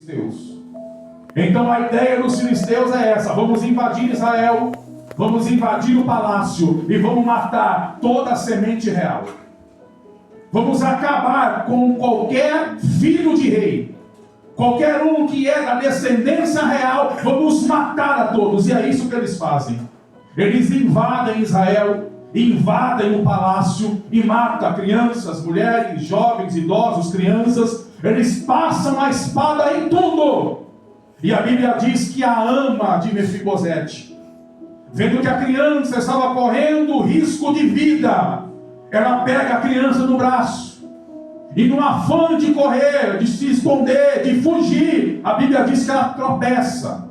filisteus. Então a ideia dos filisteus é essa: vamos invadir Israel, vamos invadir o palácio e vamos matar toda a semente real. Vamos acabar com qualquer filho de rei, qualquer um que é da descendência real, vamos matar a todos. E é isso que eles fazem. Eles invadem Israel, invadem o palácio e matam crianças, mulheres, jovens, idosos, crianças. Eles passam a espada em tudo. E a Bíblia diz que a ama de Mefibosete, vendo que a criança estava correndo risco de vida, ela pega a criança no braço e, no afã de correr, de se esconder, de fugir, a Bíblia diz que ela tropeça,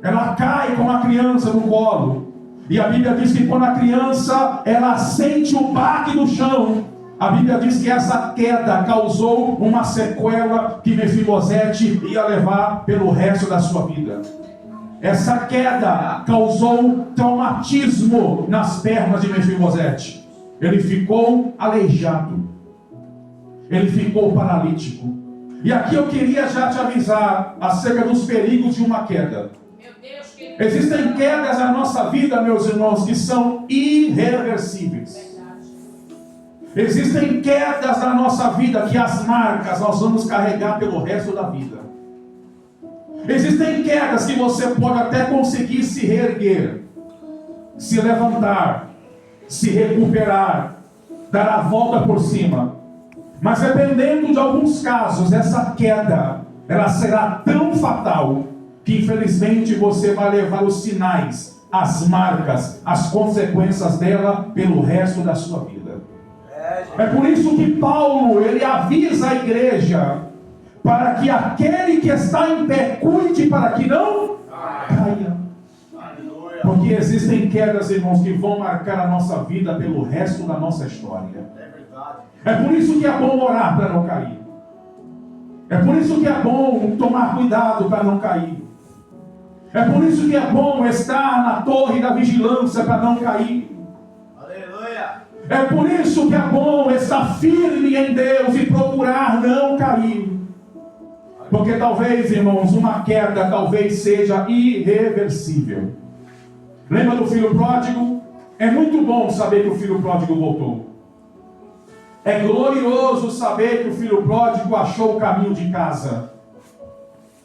ela cai com a criança no colo. E a Bíblia diz que quando a criança ela sente o baque no chão, a Bíblia diz que essa queda causou uma sequela que Mefibosete ia levar pelo resto da sua vida. Essa queda causou traumatismo nas pernas de Mefibosete. Ele ficou aleijado. Ele ficou paralítico. E aqui eu queria já te avisar acerca dos perigos de uma queda. Existem quedas na nossa vida, meus irmãos, que são irreversíveis. Existem quedas na nossa vida que as marcas nós vamos carregar pelo resto da vida. Existem quedas que você pode até conseguir se reerguer, se levantar, se recuperar, dar a volta por cima. Mas dependendo de alguns casos, essa queda, ela será tão fatal que infelizmente você vai levar os sinais, as marcas, as consequências dela pelo resto da sua vida. É por isso que Paulo, ele avisa a igreja, para que aquele que está em pé cuide para que não caia. Porque existem quedas, irmãos, que vão marcar a nossa vida pelo resto da nossa história. É por isso que é bom orar para não cair. É por isso que é bom tomar cuidado para não cair. É por isso que é bom estar na torre da vigilância para não cair. É por isso que é bom estar firme em Deus e procurar não cair. Porque talvez, irmãos, uma queda talvez seja irreversível. Lembra do filho pródigo? É muito bom saber que o filho pródigo voltou. É glorioso saber que o filho pródigo achou o caminho de casa.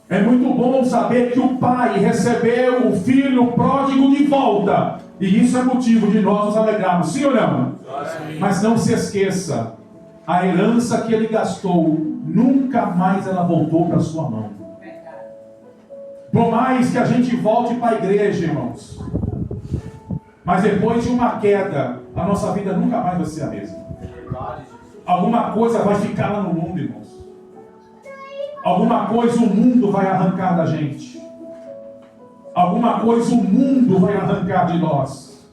É muito bom saber que o pai recebeu o filho pródigo de volta. E isso é motivo de nós nos alegrarmos. Sim ou não? Sim. Mas não se esqueça, a herança que ele gastou, nunca mais ela voltou para sua mão. Por mais que a gente volte para a igreja, irmãos, mas depois de uma queda, a nossa vida nunca mais vai ser a mesma. Alguma coisa vai ficar lá no mundo, irmãos. Alguma coisa o mundo vai arrancar da gente. Alguma coisa o mundo vai arrancar de nós.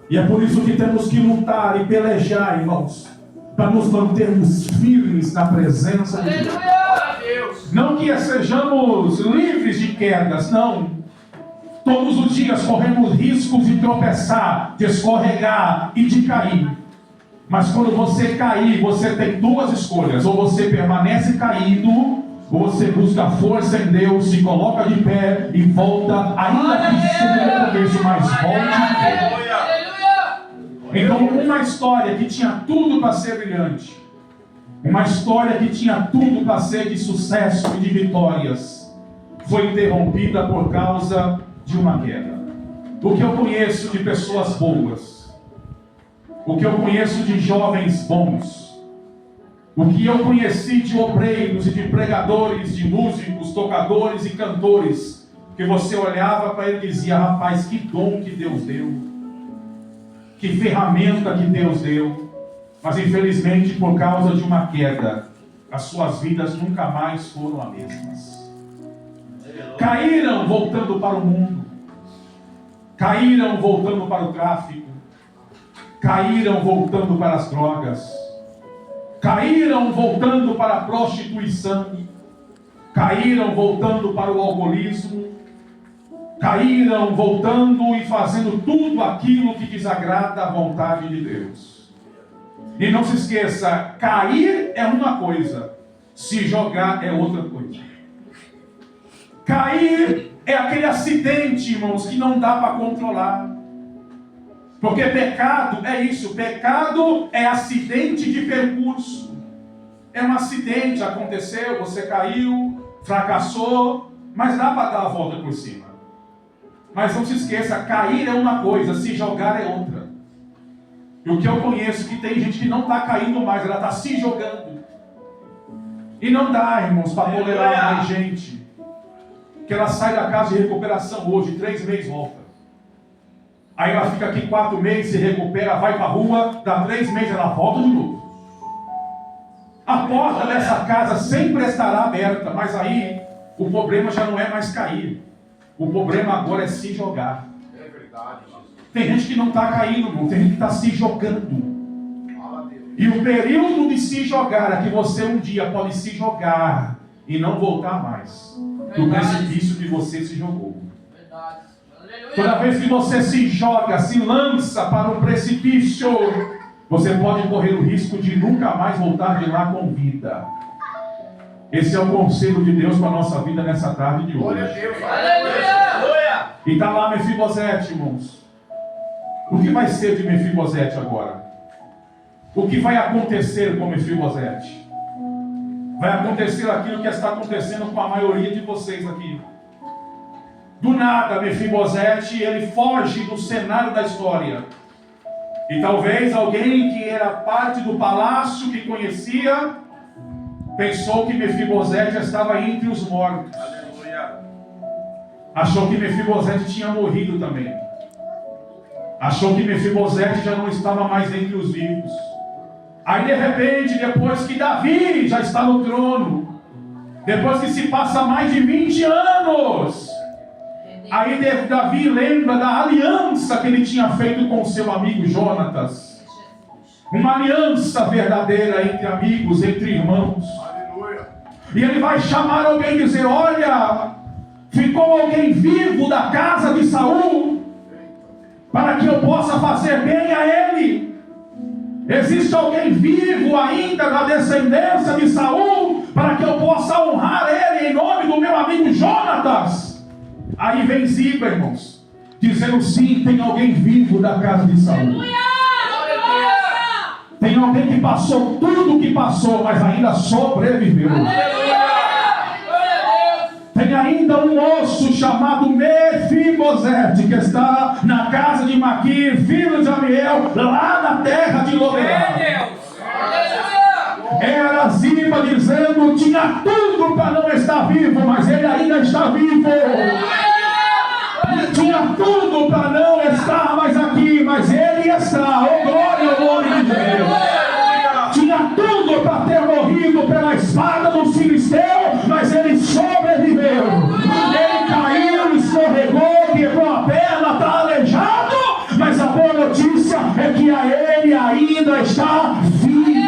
E é por isso que temos que lutar e pelejar, irmãos, para nos mantermos firmes na presença de Deus. Não que sejamos livres de quedas, não. Todos os dias corremos riscos de tropeçar, de escorregar e de cair. Mas quando você cair, você tem duas escolhas: ou você permanece caído, ou você busca força em Deus, se coloca de pé e volta, ainda que suba no começo, mas volte de pé. Então, uma história que tinha tudo para ser brilhante, uma história que tinha tudo para ser de sucesso e de vitórias, foi interrompida por causa de uma queda. O que eu conheço de pessoas boas, o que eu conheço de jovens bons, o que eu conheci de obreiros e de pregadores, de músicos, tocadores e cantores, que você olhava para ele e dizia: rapaz, que dom que Deus deu, que ferramenta que Deus deu. Mas infelizmente, por causa de uma queda, as suas vidas nunca mais foram as mesmas. Caíram voltando para o mundo, caíram voltando para o tráfico, caíram voltando para as drogas, caíram voltando para a prostituição, caíram voltando para o alcoolismo, caíram voltando e fazendo tudo aquilo que desagrada a vontade de Deus. E não se esqueça, cair é uma coisa, se jogar é outra coisa. Cair é aquele acidente, irmãos, que não dá para controlar. Porque pecado é isso, pecado é acidente de percurso. É um acidente, aconteceu, você caiu, fracassou, mas dá para dar a volta por cima. Mas não se esqueça, cair é uma coisa, se jogar é outra. E o que eu conheço, que tem gente que não está caindo mais, ela está se jogando. E não dá, irmãos, para tolerar mais gente. Que ela sai da casa de recuperação hoje, 3 meses volta. Aí ela fica aqui 4 meses, se recupera, vai para a rua, dá 3 meses, ela volta de novo. A porta dessa casa sempre estará aberta, mas aí o problema já não é mais cair. O problema agora é se jogar. É verdade, Jesus. Tem gente que não está caindo, irmão, tem gente que está se jogando. E o período de se jogar é que você um dia pode se jogar e não voltar mais do precipício que você se jogou. Toda vez que você se joga, se lança para um precipício, você pode correr o risco de nunca mais voltar de lá com vida. Esse é o conselho de Deus para a nossa vida nessa tarde de hoje. Glória a Deus. Aleluia. E está lá Mefibosete, irmãos. O que vai ser de Mefibosete agora? O que vai acontecer com Mefibosete? Vai acontecer aquilo que está acontecendo com a maioria de vocês aqui. Do nada, Mefibosete, ele foge do cenário da história. E talvez alguém que era parte do palácio, que conhecia, pensou que Mefibosete estava entre os mortos. Aleluia. Achou que Mefibosete tinha morrido também. Achou que Mefibosete já não estava mais entre os vivos. Aí de repente, depois que Davi já está no trono, depois que se passa mais de 20 anos, aí Davi lembra da aliança que ele tinha feito com seu amigo Jonatas. Uma aliança verdadeira entre amigos, entre irmãos. Aleluia. E ele vai chamar alguém e dizer: olha, ficou alguém vivo da casa de Saul, para que eu possa fazer bem a ele. Existe alguém vivo ainda da descendência de Saul, para que eu possa honrar ele em nome do meu amigo Jonatas. Aí vem Ziba, irmãos, dizendo: sim, tem alguém vivo da casa de Saul. Tem alguém que passou tudo o que passou, mas ainda sobreviveu. Tem ainda um osso chamado Mefibosete, que está na casa de Maquir, filho de Amiel, lá na terra de Lodebar. Era Ziba dizendo: tinha tudo para não estar vivo, mas ele ainda está vivo. Tinha tudo para não estar mais aqui, mas ele está. Oh, glória ao nome de Deus. Tinha tudo para ter morrido pela espada dos filisteus, mas ele sobreviveu. Ele caiu, escorregou, quebrou a perna, está aleijado, mas a boa notícia é que a ele ainda está vivo.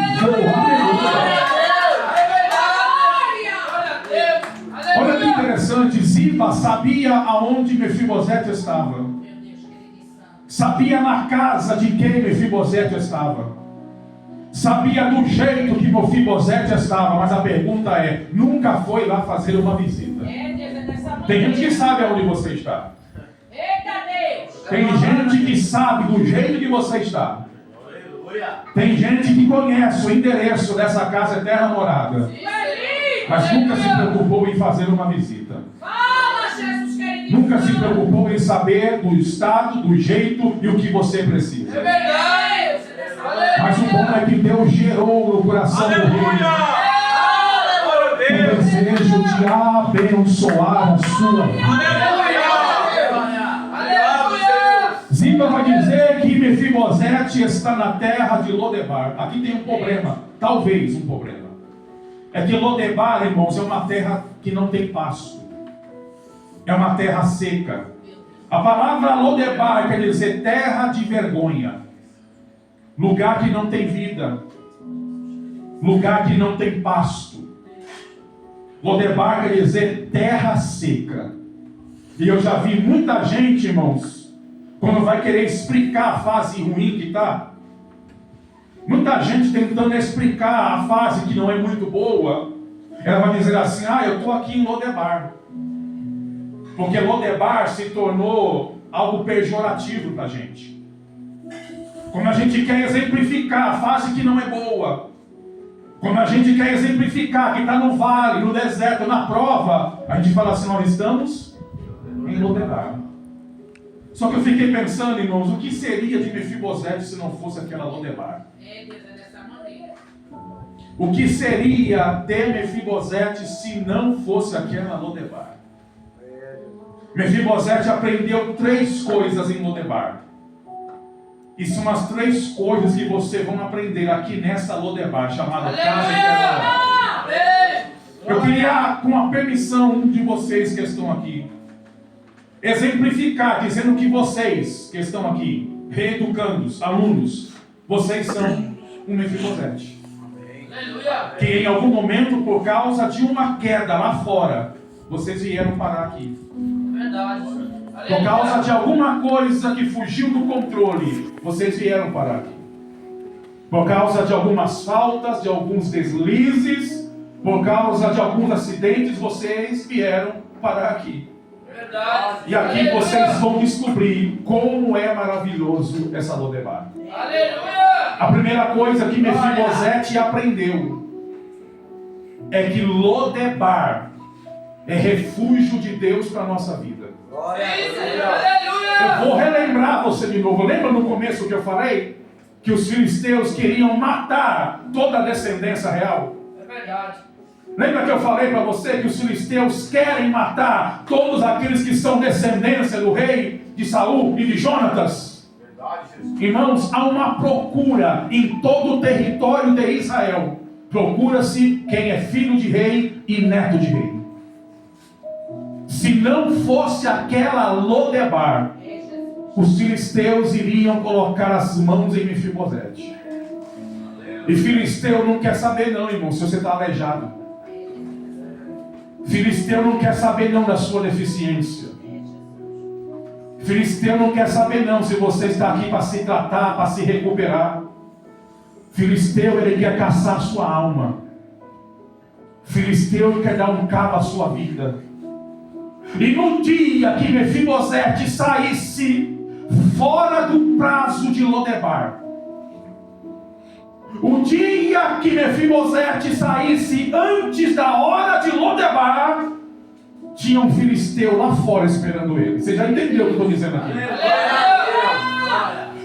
Olha que interessante, Ziba sabia aonde Mefibosete estava. Sabia na casa de quem Mefibosete estava. Sabia do jeito que Mefibosete estava, mas a pergunta é: nunca foi lá fazer uma visita? Tem gente que sabe aonde você está. Tem gente que sabe do jeito que você está. Tem gente que conhece o endereço dessa casa eterna morada, mas nunca se preocupou em fazer uma visita. Nunca se preocupou em saber do estado, do jeito e o que você precisa. Mas o bom é que Deus gerou no coração do rei o desejo de abençoar a sua vida. Ziba vai dizer que Mefibosete está na terra de Lodebar. Aqui tem um problema, talvez um problema. É que Lodebar, irmãos, é uma terra que não tem pasto. É uma terra seca. A palavra Lodebar quer dizer terra de vergonha. Lugar que não tem vida. Lugar que não tem pasto. Lodebar quer dizer terra seca. E eu já vi muita gente, irmãos, quando vai querer explicar a fase ruim que está, muita gente tentando explicar a fase que não é muito boa, ela vai dizer assim: ah, eu estou aqui em Lodebar. Porque Lodebar se tornou algo pejorativo para a gente. Quando a gente quer exemplificar a fase que não é boa, quando a gente quer exemplificar que está no vale, no deserto, na prova, a gente fala assim, nós estamos em Lodebar. Só que eu fiquei pensando, irmãos, o que seria de Mefibosete se não fosse aquela Lodebar? O que seria de Mefibosete se não fosse aquela Lodebar? Mefibosete aprendeu 3 coisas em Lodebar. E são as 3 coisas que vocês vão aprender aqui nessa Lodebar, chamada Casa Eterna. Eu queria, com a permissão de vocês que estão aqui, exemplificar, dizendo que vocês que estão aqui, reeducandos, alunos, vocês são um Mefibosete. Que em algum momento, por causa de uma queda lá fora, vocês vieram parar aqui. Por causa de alguma coisa que fugiu do controle, vocês vieram parar aqui. Por causa de algumas faltas, de alguns deslizes, por causa de alguns acidentes, vocês vieram parar aqui. E aqui vocês vão descobrir como é maravilhoso essa Lodebar. A primeira coisa que Mefibosete aprendeu é que Lodebar é refúgio de Deus para a nossa vida. Eu vou relembrar você de novo. Lembra no começo que eu falei? Que os filisteus queriam matar toda a descendência real? É verdade. Lembra que eu falei para você que os filisteus querem matar todos aqueles que são descendência do rei de Saul e de Jonatas? Verdade, Jesus. Irmãos, há uma procura em todo o território de Israel. Procura-se quem é filho de rei e neto de rei. Se não fosse aquela Lodebar, os filisteus iriam colocar as mãos em Mefibosete. E filisteu não quer saber não, irmão, se você está aleijado. Filisteu não quer saber não da sua deficiência. Filisteu não quer saber não se você está aqui para se tratar, para se recuperar. Filisteu, ele quer caçar a sua alma. Filisteu quer dar um cabo à sua vida. E no dia que Mefibosete saísse fora do prazo de Lodebar, o dia que Mefibosete saísse antes da hora de Lodebar, tinha um filisteu lá fora esperando ele. Você já entendeu o que eu estou dizendo aqui?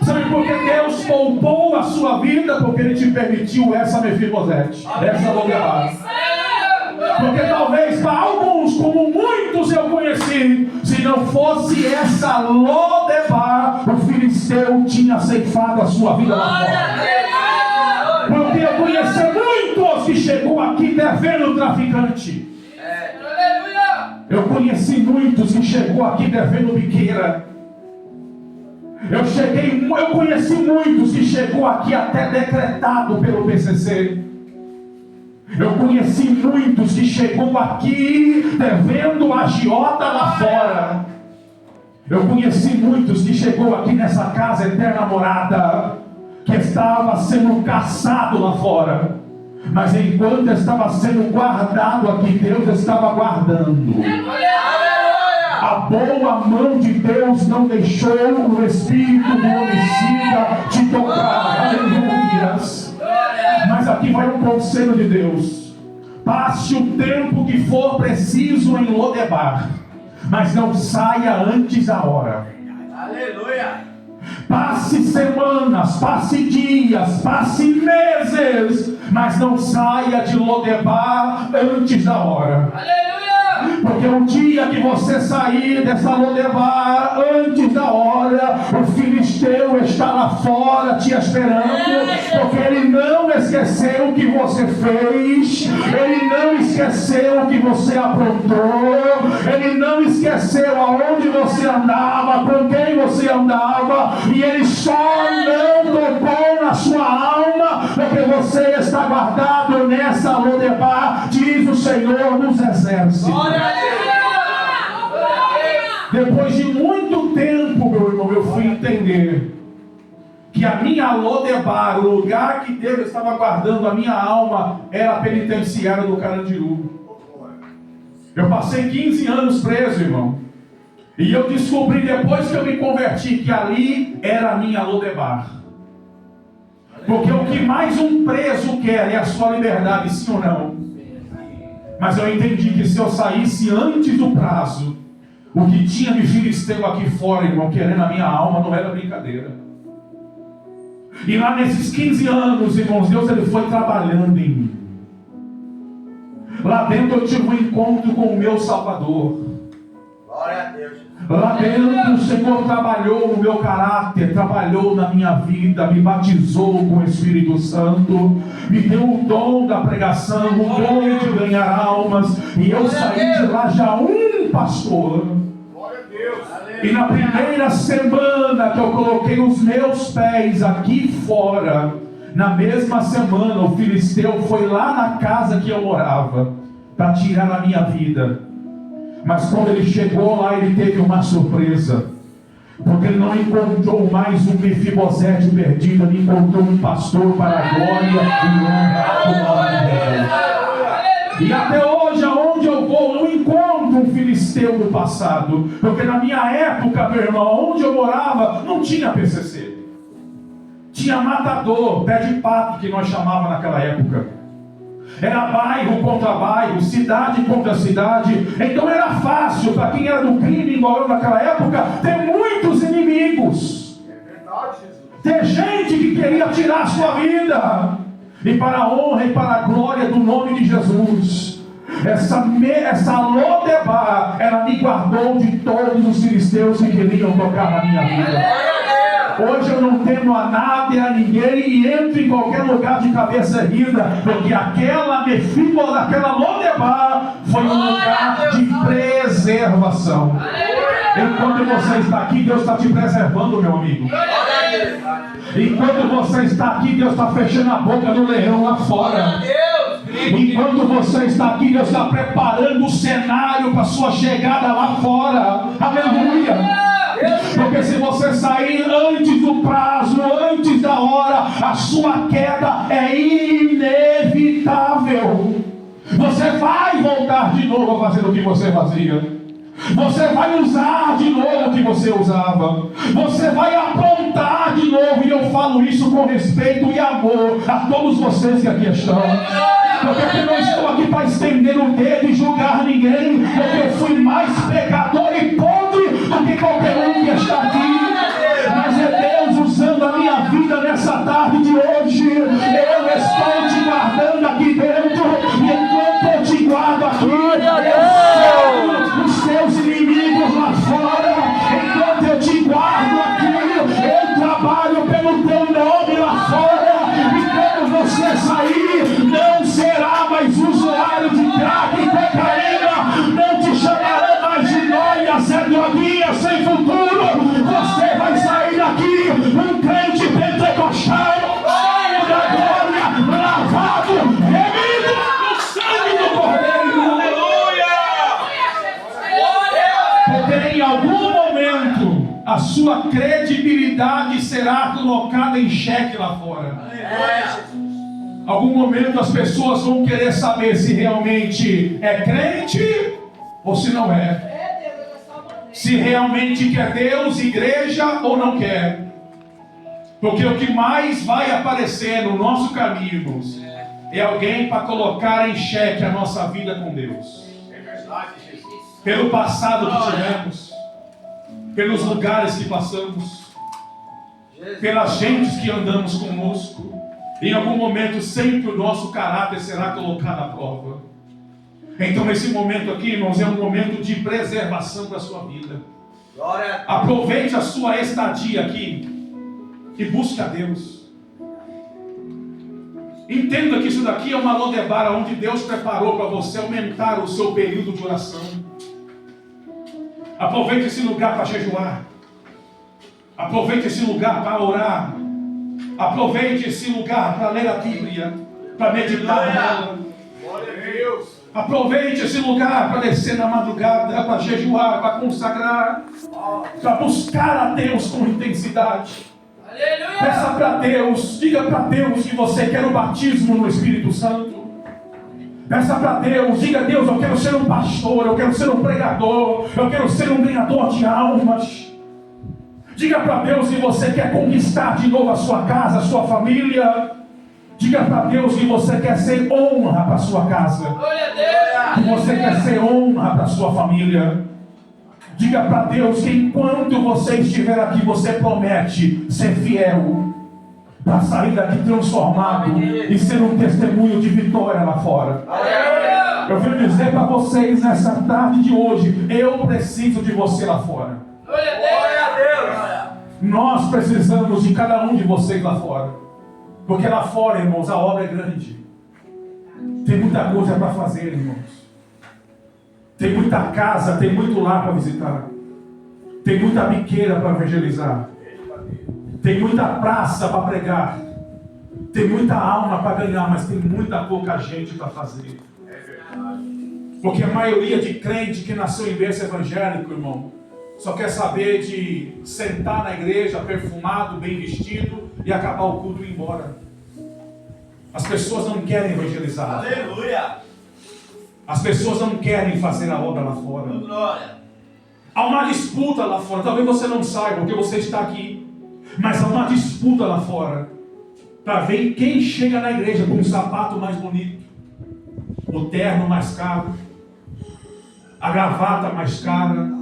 Sabe por que Deus poupou a sua vida? Porque Ele te permitiu essa Mefibosete, essa Lodebar. Porque talvez para alguns, como muitos eu conheci, se não fosse essa Lodebar, o filisteu tinha ceifado a sua vida lá fora. Porque eu conheci muitos que chegou aqui devendo traficante. Eu conheci muitos que chegou aqui devendo biqueira. Eu conheci muitos que chegou aqui até decretado pelo PCC. Eu conheci muitos que chegou aqui devendo agiota lá fora. Eu conheci muitos que chegou aqui nessa casa eterna morada, que estava sendo caçado lá fora. Mas enquanto estava sendo guardado aqui, Deus estava guardando. A boa mão de Deus não deixou o espírito do homicida te tocar. Aleluias. Mas aqui vai um conselho de Deus: passe o tempo que for preciso em Lodebar, mas não saia antes da hora. Aleluia. Passe semanas, passe dias, passe meses, mas não saia de Lodebar antes da hora. Porque o dia que você sair dessa Lodebar antes da hora, o filisteu está lá fora te esperando, porque ele não esqueceu o que você fez, ele não esqueceu o que você aprontou, ele não esqueceu aonde você andava, com quem você andava, e ele só não tocou na sua alma, porque você está guardado nessa Lodebar, diz o Senhor dos Exércitos. Depois de muito tempo, meu irmão, eu fui entender que a minha Lodebar, o lugar que Deus estava guardando a minha alma, era a penitenciária do Carandiru. Eu passei 15 anos preso, irmão. E eu descobri depois que eu me converti que ali era a minha Lodebar. Porque o que mais um preso quer é a sua liberdade, sim ou não? Mas eu entendi que se eu saísse antes do prazo, o que tinha de filisteu aqui fora, irmão, querendo a minha alma, não era brincadeira. E lá nesses 15 anos, irmãos, Deus ele foi trabalhando em mim. Lá dentro eu tive um encontro com o meu Salvador. Glória a Deus. Lá dentro o Senhor trabalhou no meu caráter, trabalhou na minha vida, me batizou com o Espírito Santo, me deu o dom da pregação, o dom de ganhar almas, e eu saí de lá já um pastor. Glória a Deus. E na primeira semana que eu coloquei os meus pés aqui fora, na mesma semana o filisteu foi lá na casa que eu morava para tirar a minha vida. Mas quando ele chegou lá, ele teve uma surpresa, porque ele não encontrou mais um Mefibosete perdido, ele encontrou um pastor para a glória e honra do nome de Deus. E até hoje, aonde eu vou, eu não encontro um filisteu do passado, porque na minha época, meu irmão, onde eu morava, não tinha PCC. Tinha matador, pé de pato, que nós chamávamos naquela época. Era bairro contra bairro, cidade contra cidade. Então era fácil para quem era do crime, igual eu naquela época, ter muitos inimigos. É verdade, Jesus. Ter gente que queria tirar a sua vida. E para a honra e para a glória do nome de Jesus, essa Lodebar, ela me guardou de todos os filisteus que queriam tocar na minha vida. Hoje eu não temo a nada e a ninguém e entro em qualquer lugar de cabeça erguida, porque aquela Lodebar foi um lugar de preservação. Enquanto você está aqui, Deus está te preservando, meu amigo. Enquanto você está aqui, Deus está fechando a boca do leão lá fora. Enquanto você está aqui, Deus está preparando o cenário para a sua chegada lá fora. Aleluia! Porque se você sair antes do prazo, antes da hora, a sua queda é inevitável. Você vai voltar de novo a fazer o que você fazia. Você vai usar de novo o que você usava. Você vai aprontar de novo. E eu falo isso com respeito e amor a todos vocês que aqui estão. Porque eu não estou aqui para estender o dedo e julgar ninguém, porque eu fui mais pecador e podre do que qualquer um que está aqui. Mas é Deus usando a minha vida nessa tarde de hoje. Eu estou te guardando aqui dentro, e enquanto eu te guardo aqui, eu sei os seus inimigos lá fora. Enquanto eu te guardo aqui, eu trabalho pelo teu nome lá fora. E quando você sair, não será mais usuário de crack e cocaína, não te chamarão mais de noia, Zé Droguinha sem futuro. Você vai sair daqui um crente pentecostal, cheio da glória, lavado, remido no sangue do Cordeiro. Aleluia! Porque em algum momento a sua credibilidade será colocada em xeque lá fora. Algum momento as pessoas vão querer saber se realmente é crente ou se não é. Se realmente quer Deus, igreja ou não quer. Porque o que mais vai aparecer no nosso caminho, irmãos, é alguém para colocar em xeque a nossa vida com Deus. É verdade, Jesus. Pelo passado que tivemos, pelos lugares que passamos, pelas gentes que andamos conosco. Em algum momento sempre o nosso caráter será colocado à prova. Então esse momento aqui, irmãos, é um momento de preservação da sua vida. Glória. Aproveite a sua estadia aqui e busque a Deus. Entenda que isso daqui é uma Lodebar onde Deus preparou para você aumentar o seu período de oração. Aproveite esse lugar para jejuar. Aproveite esse lugar para orar. Aproveite esse lugar para ler a Bíblia, para meditar nela. Glória a Deus. Aproveite esse lugar para descer na madrugada, para jejuar, para consagrar, para buscar a Deus com intensidade. Aleluia. Peça para Deus, diga para Deus que você quer o batismo no Espírito Santo. Peça para Deus, diga a Deus, eu quero ser um pastor, eu quero ser um pregador, eu quero ser um ganhador de almas. Diga para Deus que você quer conquistar de novo a sua casa, a sua família. Diga para Deus que você quer ser honra para a sua casa. Que você quer ser honra para a sua família. Diga para Deus que enquanto você estiver aqui, você promete ser fiel para sair daqui transformado e ser um testemunho de vitória lá fora. Eu vim dizer para vocês nessa tarde de hoje, eu preciso de você lá fora. Nós precisamos de cada um de vocês lá fora. Porque lá fora, irmãos, a obra é grande. Tem muita coisa para fazer, irmãos. Tem muita casa, tem muito lar para visitar. Tem muita biqueira para evangelizar. Tem muita praça para pregar. Tem muita alma para ganhar, mas tem muita pouca gente para fazer. Porque a maioria de crente que nasceu em berço evangélico, irmão, só quer saber de sentar na igreja perfumado, bem vestido e acabar o culto e ir embora. As pessoas não querem evangelizar. Aleluia! As pessoas não querem fazer a obra lá fora. Glória! Há uma disputa lá fora. Talvez você não saiba porque você está aqui. Mas há uma disputa lá fora para ver quem chega na igreja com o sapato mais bonito, o terno mais caro, a gravata mais cara.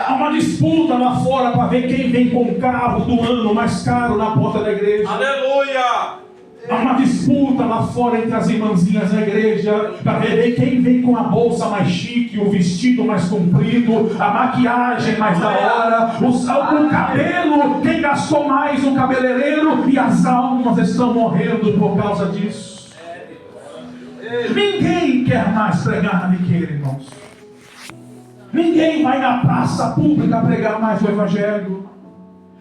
Há uma disputa lá fora para ver quem vem com o carro do ano mais caro na porta da igreja. Aleluia! Há uma disputa lá fora entre as irmãzinhas da igreja para ver quem vem com a bolsa mais chique, o vestido mais comprido, a maquiagem mais da hora, o cabelo, quem gastou mais no cabeleireiro, e as almas estão morrendo por causa disso. Ninguém quer mais pregar na biqueira, irmãos. Ninguém vai na praça pública pregar mais o evangelho.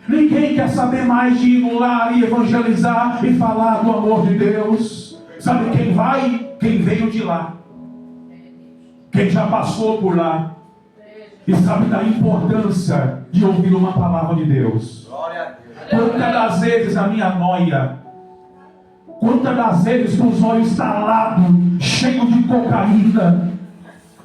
Ninguém quer saber mais de ir no lar e evangelizar e falar do amor de Deus. Sabe quem vai? Quem veio de lá. Quem já passou por lá. E sabe da importância de ouvir uma palavra de Deus. Quantas das vezes a minha noia, quantas das vezes com os olhos estalados, cheios de cocaína,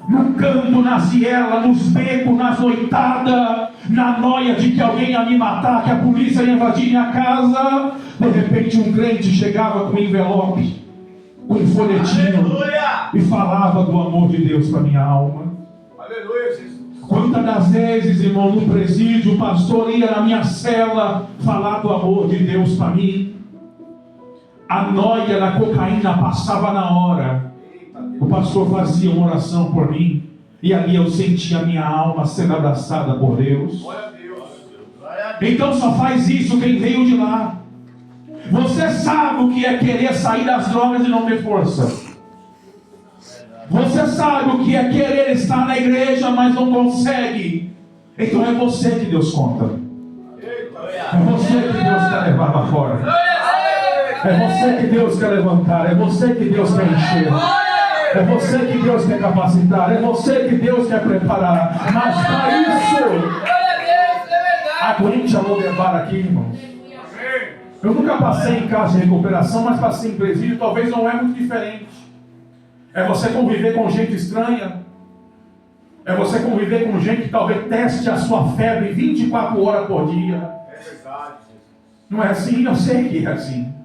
no canto, na ziela, nos becos, nas noitadas, na noia de que alguém ia me matar, que a polícia ia invadir minha casa. De repente um crente chegava com um envelope, com um folhetinho, Aleluia! e falava do amor de Deus para minha alma. Aleluia, Jesus! Quantas das vezes, irmão, no presídio, o pastor ia na minha cela falar do amor de Deus para mim. A noia da cocaína passava na hora. O pastor fazia uma oração por mim, e ali eu sentia a minha alma sendo abraçada por Deus. Glória a Deus! Então só faz isso quem veio de lá. Você sabe o que é querer sair das drogas e não ter força. Você sabe o que é querer estar na igreja, mas não consegue. Então é você que Deus conta. É você que Deus quer levar para fora. É você que Deus quer levantar. É você que Deus quer encher. É você que Deus quer capacitar. É você que Deus quer preparar. Mas para isso, aguente a Lodebar aqui, irmãos. Eu nunca passei em casa de recuperação, mas passei em presídio. Talvez não é muito diferente. É você conviver com gente estranha. É você conviver com gente que talvez teste a sua febre 24 horas por dia. É verdade. Não é assim? Eu sei que é assim.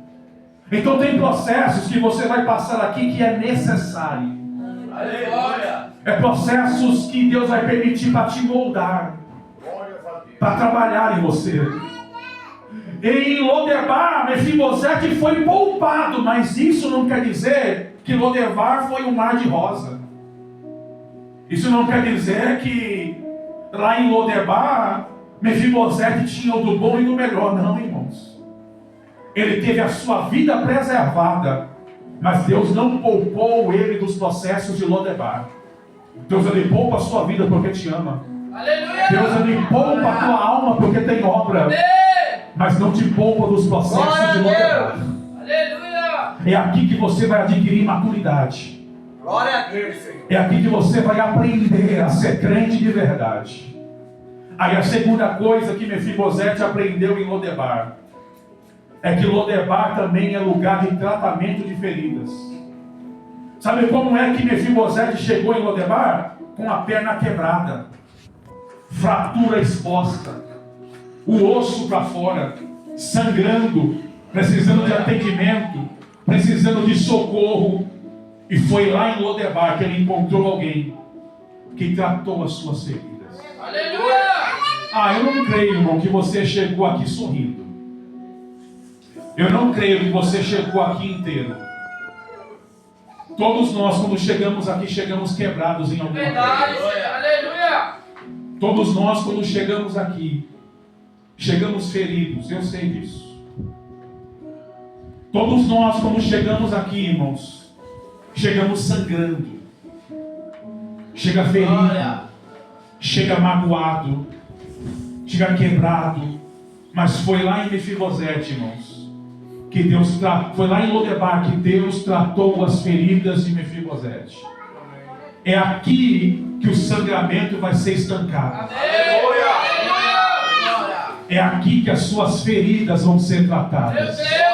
Então tem processos que você vai passar aqui que é necessário. Aleluia! É processos que Deus vai permitir para te moldar, para trabalhar em você. Em Lodebar, Mefibosete foi poupado, mas isso não quer dizer que Lodebar foi um mar de rosa. Isso não quer dizer que lá em Lodebar, Mefibosete tinha o do bom e do melhor. Não, irmãos. Ele teve a sua vida preservada, mas Deus não poupou ele dos processos de Lodebar. Deus, ele poupa a sua vida porque te ama. Aleluia! Deus, ele poupa a tua alma porque tem obra, mas não te poupa dos processos de Lodebar. Aleluia! É aqui que você vai adquirir maturidade. Glória a Deus, Senhor! É aqui que você vai aprender a ser crente de verdade. Aí a segunda coisa que Mefibosete aprendeu em Lodebar é que Lodebar também é lugar de tratamento de feridas. Sabe como é que Mefibosete chegou em Lodebar? Com a perna quebrada, fratura exposta, o osso para fora, sangrando, precisando de atendimento, precisando de socorro. E foi lá em Lodebar que ele encontrou alguém que tratou as suas feridas. Aleluia! Eu não creio, irmão, que você chegou aqui sorrindo. Eu não creio que você chegou aqui inteiro. Todos nós, quando chegamos aqui, chegamos quebrados em alguma Verdade, coisa. Senhor. Aleluia! Todos nós, quando chegamos aqui, chegamos feridos. Eu sei disso. Todos nós, quando chegamos aqui, irmãos, chegamos sangrando. Chega ferido. Chega magoado. Chega quebrado. Mas foi lá em Mefibosete, irmãos, que Deus foi lá em Lodebar que Deus tratou as feridas de Mefibosete. É aqui que o sangramento vai ser estancado. É aqui que as suas feridas vão ser Meu tratadas. Deus, Senhor.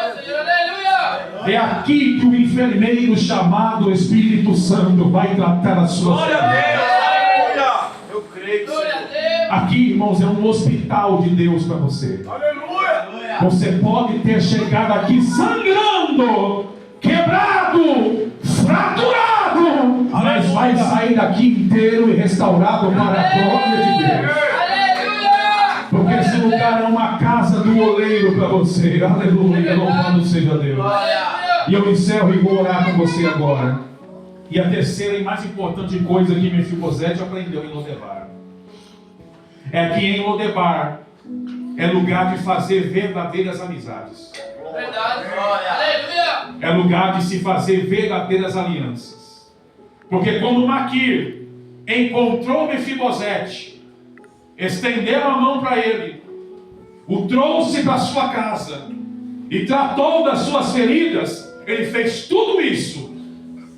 Aleluia! É aqui que o enfermeiro chamado Espírito Santo vai tratar as suas Glória a feridas. Deus. Aleluia. Eu creio. Glória a Deus! Aqui, irmãos, é um hospital de Deus para você. Aleluia. Você pode ter chegado aqui sangrando, quebrado, fraturado, mas vai sair daqui inteiro e restaurado para a glória de Deus. Aleluia! Porque esse lugar é uma casa do oleiro para você. Aleluia, louvado seja Deus. Aleluia! E eu encerro e vou orar com você agora. E a terceira e mais importante coisa que Mefibosete aprendeu em Lodebar é que em Lodebar é lugar de fazer verdadeiras amizades. Verdade. Aleluia! É lugar de se fazer verdadeiras alianças. Porque quando Maquir encontrou Mefibosete, estendeu a mão para ele, o trouxe para sua casa e tratou das suas feridas, ele fez tudo isso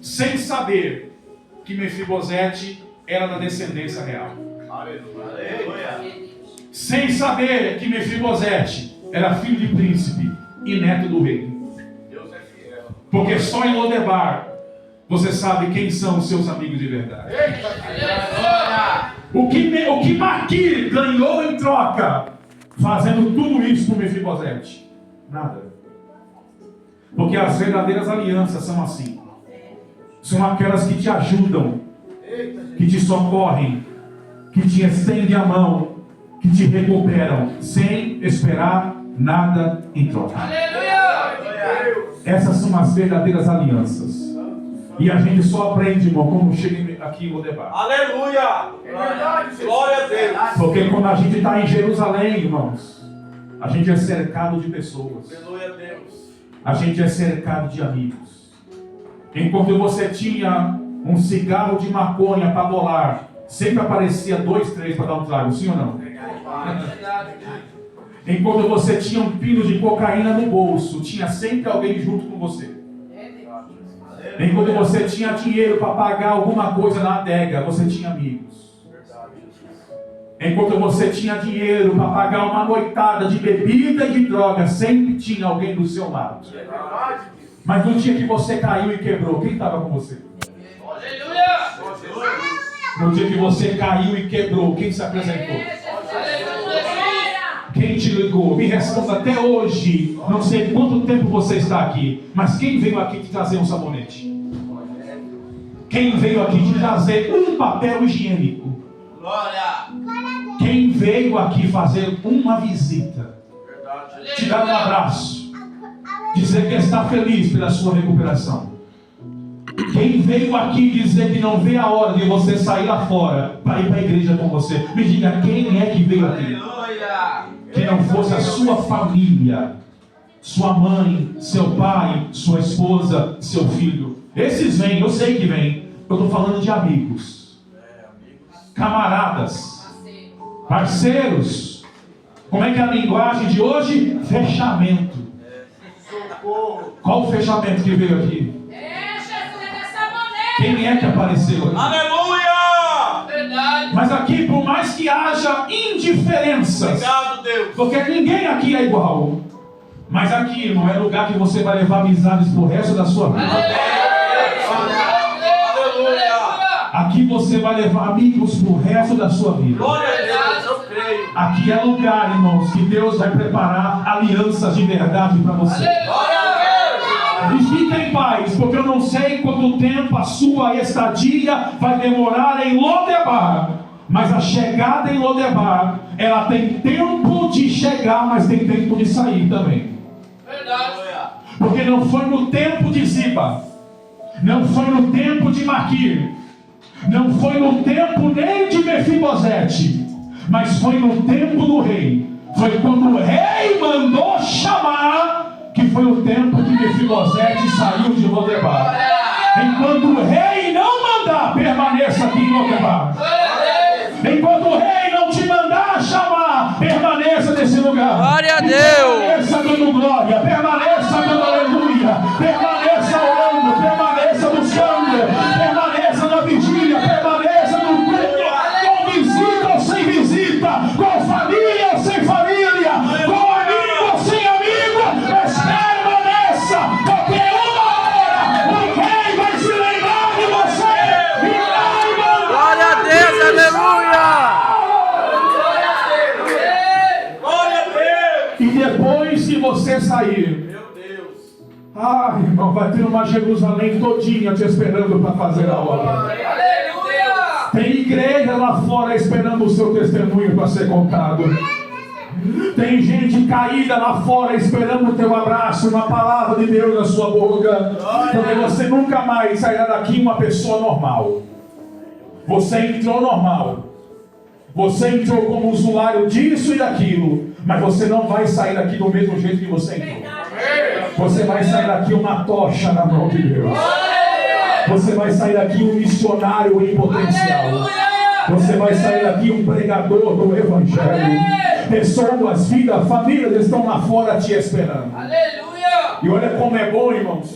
sem saber que Mefibosete era da descendência real. Aleluia. Sem saber que Mefibosete era filho de príncipe e neto do rei. Deus é fiel. Porque só em Lodebar você sabe quem são os seus amigos de verdade. Aleluia! O que Maquir ganhou em troca, fazendo tudo isso por Mefibosete? Nada. Porque as verdadeiras alianças são assim. São aquelas que te ajudam, que te socorrem, que te estendem a mão, que te recuperam, sem esperar nada em troca. Aleluia! Essas são as verdadeiras alianças. E a gente só aprende, irmão, como chega aqui em Lodebar. Aleluia. Glória a Deus. Porque quando a gente está em Jerusalém, irmãos, a gente é cercado de pessoas. Aleluia a Deus. A gente é cercado de amigos. Enquanto você tinha um cigarro de maconha para bolar, sempre aparecia 2, 3 para dar um trago, sim ou não? Enquanto você tinha um pino de cocaína no bolso, tinha sempre alguém junto com você. Enquanto você tinha dinheiro para pagar alguma coisa na adega, você tinha amigos. Enquanto você tinha dinheiro para pagar uma noitada de bebida e de droga, sempre tinha alguém do seu lado. Mas no dia que você caiu e quebrou, quem estava com você? Aleluia! No dia que você caiu e quebrou, quem se apresentou? Quem te ligou? Me responda até hoje. Não sei quanto tempo você está aqui, mas quem veio aqui te trazer um sabonete? Quem veio aqui te trazer um papel higiênico? Glória. Quem veio aqui fazer uma visita? Te dar um abraço? Dizer que está feliz pela sua recuperação? Quem veio aqui dizer que não vê a hora de você sair lá fora para ir para a igreja com você? Me diga, quem é que veio aqui? Aleluia. Que não fosse a sua família, sua mãe, seu pai, sua esposa, seu filho. Esses vêm, eu sei que vêm. Eu estou falando de amigos, camaradas, parceiros. Como é que é a linguagem de hoje? Fechamento. Qual o fechamento que veio aqui? Quem é que apareceu aqui? Aleluia. Verdade. Mas aqui, por mais que haja indiferenças, Obrigado, Deus. porque ninguém aqui é igual, mas aqui não é lugar que você vai levar amizades pro resto da sua vida. Aleluia! Aqui você vai levar amigos pro resto da sua vida. Glória a Deus, eu creio. Aqui é lugar, irmãos, que Deus vai preparar alianças de verdade para você. Glória a Deus. E fique em paz, porque eu não sei quanto tempo a sua estadia vai demorar em Lodebar. Mas a chegada em Lodebar, ela tem tempo de chegar, mas tem tempo de sair também. Verdade. Glória. Porque não foi no tempo de Ziba, não foi no tempo de Maquir, não foi no tempo nem de Mefibosete, mas foi no tempo do rei. Foi quando o rei mandou chamar, que foi o tempo que Mefibosete saiu de Lodebar. Enquanto o rei não mandar, permaneça aqui em Lodebar. Enquanto o rei não te mandar chamar, permaneça nesse lugar. Glória a Deus. Permaneça dando glória, permaneça dando aleluia, permaneça orando, permaneça buscando, permaneça na vigília, permaneça no culto, com visita ou sem visita, com família ou sem família, com amigo ou sem amigo, mas permaneça, porque uma hora o rei vai se lembrar de você e vai mandar. Glória a Deus, aleluia. Glória a Deus. E depois que você sair, Meu Deus. irmão, vai ter uma Jerusalém todinha te esperando para fazer a obra. Aleluia. Tem igreja lá fora esperando o seu testemunho para ser contado. Tem gente caída lá fora esperando o teu abraço, uma palavra de Deus na sua boca. Porque você nunca mais sairá daqui uma pessoa normal. Você entrou normal. Você entrou como usuário disso e daquilo. Mas você não vai sair daqui do mesmo jeito que você entrou. Você vai sair daqui uma tocha na mão de Deus. Você vai sair daqui um missionário em potencial. Você vai sair daqui um pregador do Evangelho. Pessoas, vida, famílias estão lá fora te esperando. Aleluia. E olha como é bom, irmãos.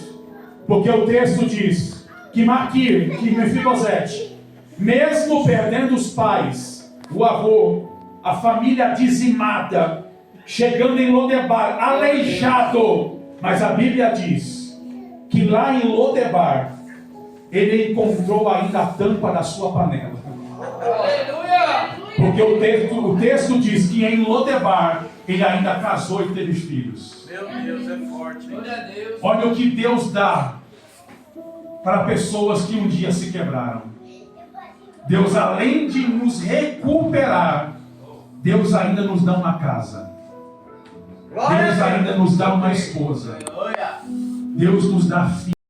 Porque o texto diz que Maquir, que Mefibosete, mesmo perdendo os pais, o avô, a família dizimada, chegando em Lodebar, aleijado. Mas a Bíblia diz que lá em Lodebar, ele encontrou ainda a tampa da sua panela. Aleluia. Porque o texto diz que em Lodebar, ele ainda casou e teve filhos. Meu Deus, é forte. Glória a Deus. Olha o que Deus dá para pessoas que um dia se quebraram. Deus, além de nos recuperar, Deus ainda nos dá uma casa. Deus ainda nos dá uma esposa. Glória. Deus nos dá filhos.